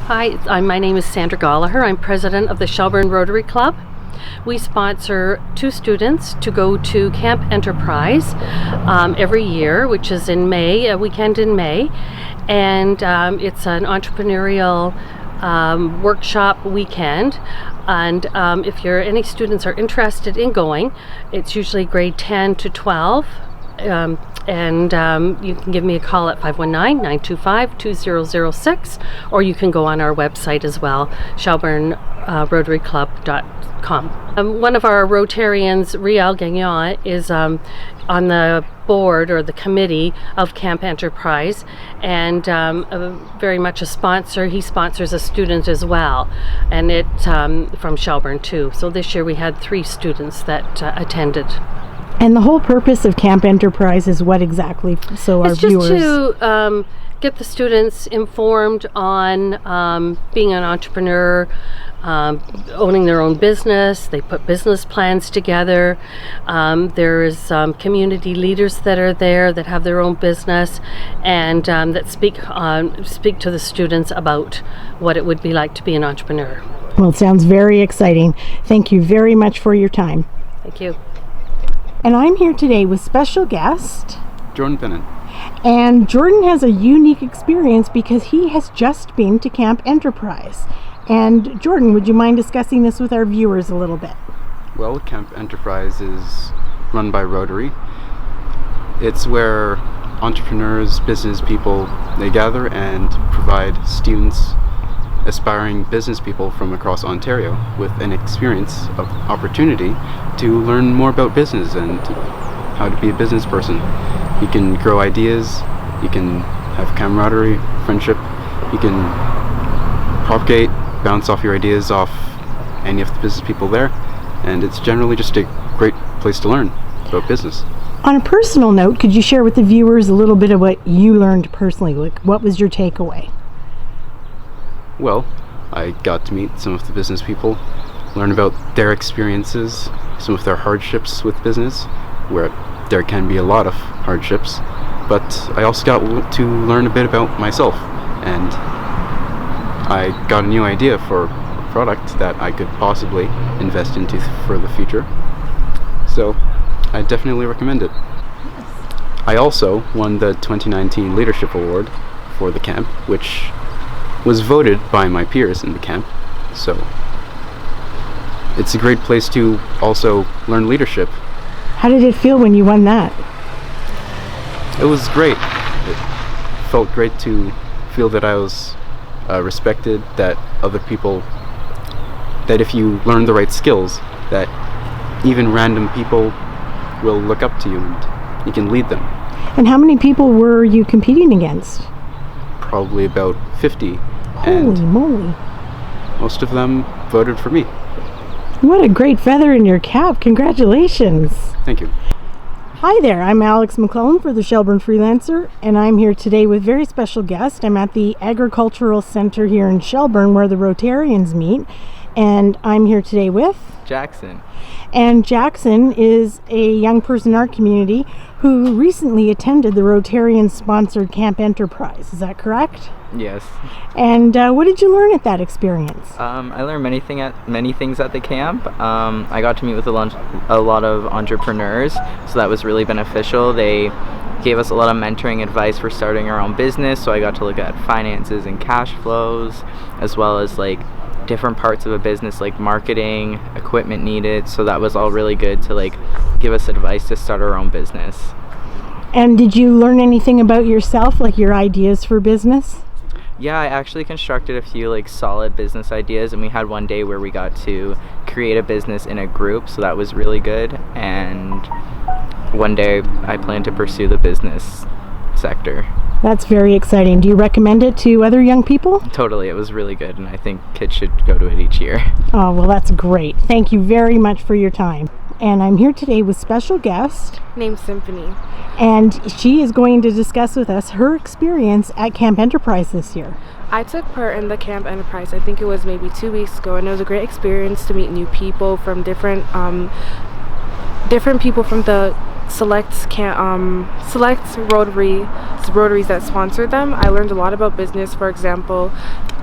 Hi, my name is Sandra Gallagher. I'm president of the Shelburne Rotary Club. We sponsor 2 students to go to Camp Enterprise every year, which is in May, a weekend in May. And it's an entrepreneurial workshop weekend. And if any students are interested in going, it's usually grade 10 to 12. And you can give me a call at 519-925-2006, or you can go on our website as well, shelburnerotaryclub.com. One of our Rotarians, Riel Gagnon, is on the board or the committee of Camp Enterprise, and very much a sponsor. He sponsors a student as well, and it's from Shelburne too. So this year we had 3 students that attended. And the whole purpose of Camp Enterprise is what exactly? So our viewers... It's just to get the students informed on being an entrepreneur, owning their own business. They put business plans together. There's community leaders that are there that have their own business, and that speak to the students about what it would be like to be an entrepreneur. Well, it sounds very exciting. Thank you very much for your time. Thank you. And I'm here today with special guest Vernon. And Jordan has a unique experience because he has just been to Camp Enterprise. And Jordan, would you mind discussing this with our viewers a little bit? Well, Camp Enterprise is run by Rotary. It's where entrepreneurs, business people, they gather and provide students, aspiring business people from across Ontario with an experience of opportunity to learn more about business and how to be a business person. You can grow ideas, you can have camaraderie, friendship, you can propagate, bounce off your ideas off any of the business people there, and it's generally just a great place to learn about business. On a personal note, could you share with the viewers a little bit of what you learned personally? Like, what was your takeaway? Well, I got to meet some of the business people, learn about their experiences, some of their hardships with business, where there can be a lot of hardships, but I also got to learn a bit about myself, and I got a new idea for a product that I could possibly invest into for the future. So I definitely recommend it. I also won the 2019 Leadership Award for the camp, which was voted by my peers in the camp, so it's a great place to also learn leadership. How did it feel when you won that? It was great. It felt great to feel that I was respected, that other people, that if you learn the right skills, that even random people will look up to you and you can lead them. And how many people were you competing against? Probably about 50. Holy moly. Most of them voted for me. What a great feather in your cap. Congratulations. Thank you. Hi there, I'm McClellan for the Shelburne Freelancer, and I'm here today with a very special guest. I'm at the Agricultural Center here in Shelburne where the Rotarians meet, and I'm here today with Jackson. And Jackson is a young person in our community who recently attended the Rotarian-sponsored Camp Enterprise. Is that correct? Yes. And what did you learn at that experience? I learned many things at the camp. I got to meet with a lot of entrepreneurs, so that was really beneficial. They gave us a lot of mentoring advice for starting our own business, so I got to look at finances and cash flows, as well as like different parts of a business like marketing, equipment needed, so that was all really good to like give us advice to start our own business. And did you learn anything about yourself, like your ideas for business? Yeah, I actually constructed a few like solid business ideas, and we had one day where we got to create a business in a group, so that was really good. And one day I plan to pursue the business sector. That's very exciting. Do you recommend it to other young people? Totally, it was really good, and I think kids should go to it each year. Oh, well, that's great. Thank you very much for your time. And I'm here today with special guest named Symphony. And she is going to discuss with us her experience at Camp Enterprise this year. I took part in the Camp Enterprise, I think it was maybe 2 weeks ago, and it was a great experience to meet new people from different people from the select Rotary Rotaries that sponsored them, I learned a lot about business. For example,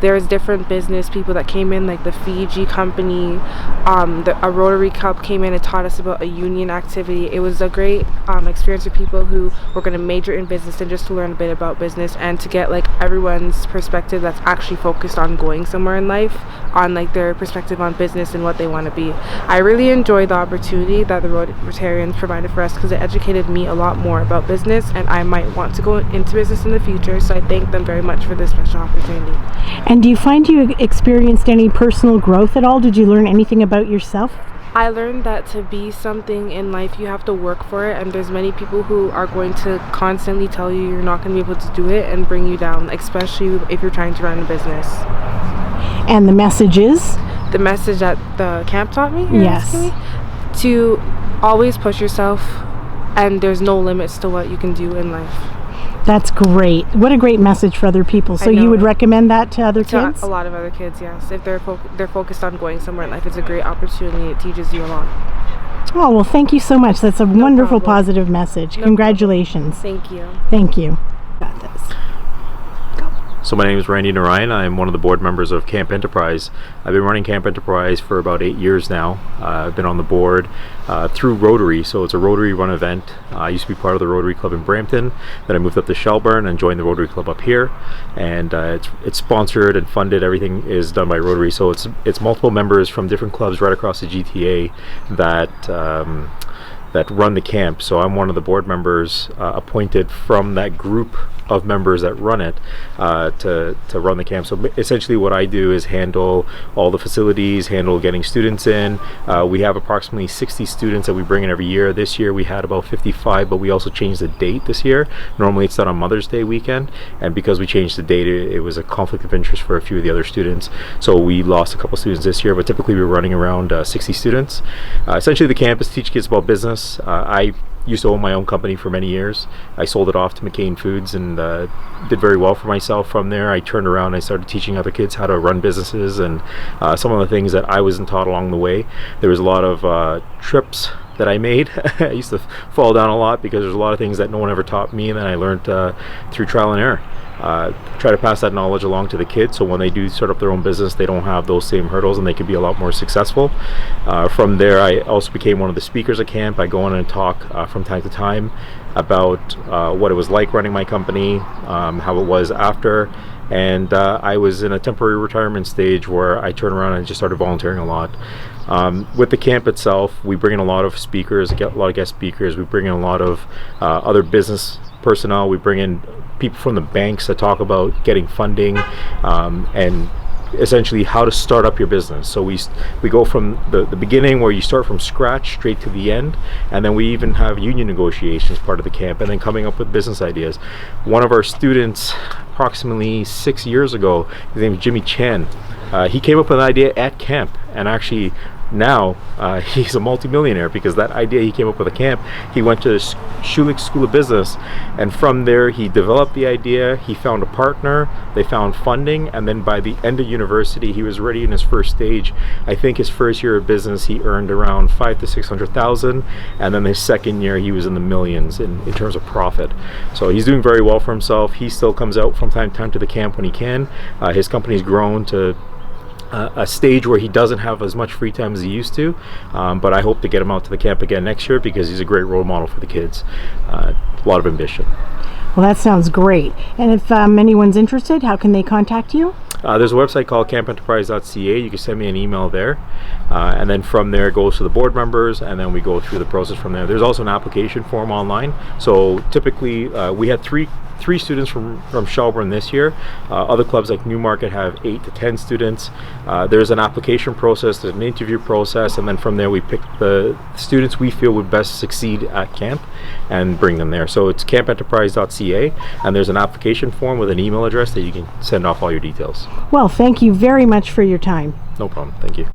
there's different business people that came in, like the Fiji company. A Rotary Club came in and taught us about a union activity. It was a great experience for people who were going to major in business and just to learn a bit about business and to get like everyone's perspective that's actually focused on going somewhere in life, on like their perspective on business and what they want to be. I really enjoyed the opportunity that the Rotarians provided for us because it educated me a lot more about business, and I might want to go into business in the future, so I thank them very much for this special opportunity. And do you find you experienced any personal growth at all? Did you learn anything about yourself? I learned that to be something in life, you have to work for it, and there's many people who are going to constantly tell you you're not going to be able to do it and bring you down, especially if you're trying to run a business. And the message is? The message that the camp taught me? Yes. To always push yourself, and there's no limits to what you can do in life. That's great. What a great message for other people. So you would recommend that to other kids? A lot of other kids, yes. If they're focused on going somewhere in life, it's a great opportunity. It teaches you a lot. Oh, well, thank you so much. That's a wonderful, problem. positive message. No Congratulations. problem. Thank you. Thank you. Got this. So my name is Randy Narayan. I'm one of the board members of Camp Enterprise. I've been running Camp Enterprise for about 8 years now. I've been on the board through Rotary, so it's a Rotary run event. I used to be part of the Rotary Club in Brampton, then I moved up to Shelburne and joined the Rotary Club up here, and it's sponsored and funded. Everything is done by Rotary, so it's multiple members from different clubs right across the GTA that run the camp. So I'm one of the board members appointed from that group of members that run it to run the camp. So essentially what I do is handle all the facilities, handle getting students in. We have approximately 60 students that we bring in every year. This year we had about 55, but we also changed the date this year. Normally it's done on Mother's Day weekend, and because we changed the date, it was a conflict of interest for a few of the other students. So we lost a couple students this year, but typically we're running around 60 students. Essentially the camp is to teach kids about business. I used to own my own company for many years. I sold it off to McCain Foods and did very well for myself from there. I turned around and I started teaching other kids how to run businesses, and some of the things that I wasn't taught along the way. There was a lot of trips that I made. I used to fall down a lot because there's a lot of things that no one ever taught me, and then I learned through trial and error. Try to pass that knowledge along to the kids, so when they do start up their own business, they don't have those same hurdles and they can be a lot more successful. From there, I also became one of the speakers at camp. I go on and talk from time to time about what it was like running my company, how it was after, and I was in a temporary retirement stage where I turned around and just started volunteering a lot. With the camp itself, we bring in a lot of speakers, a lot of guest speakers. We bring in a lot of other business personnel. We bring in people from the banks that talk about getting funding and essentially how to start up your business. So we go from the beginning, where you start from scratch, straight to the end, and then we even have union negotiations part of the camp, and then coming up with business ideas. One of our students, approximately 6 years ago, his name is Jimmy Chan, he came up with an idea at camp, and actually now he's a multimillionaire because that idea he came up with at camp. He went to the Schulich School of Business, and from there he developed the idea. He found a partner, they found funding, and then by the end of university he was already in his first stage. I think his first year of business he earned around $500,000 to $600,000, and then his second year he was in the millions in terms of profit. So he's doing very well for himself. He still comes out from time to time to the camp when he can. His company's grown to a stage where he doesn't have as much free time as he used to, but I hope to get him out to the camp again next year because he's a great role model for the kids. A lot of ambition. Well, that sounds great. And if anyone's interested, how can they contact you? There's a website called campenterprise.ca. You can send me an email there, and then from there it goes to the board members, and then we go through the process from there. There's also an application form online. So typically we had three students from Shelburne this year. Other clubs like Newmarket have 8 to 10 students. There's an application process, there's an interview process, and then from there we pick the students we feel would best succeed at camp and bring them there. So it's campenterprise.ca, and there's an application form with an email address that you can send off all your details. Well, thank you very much for your time. No problem. Thank you.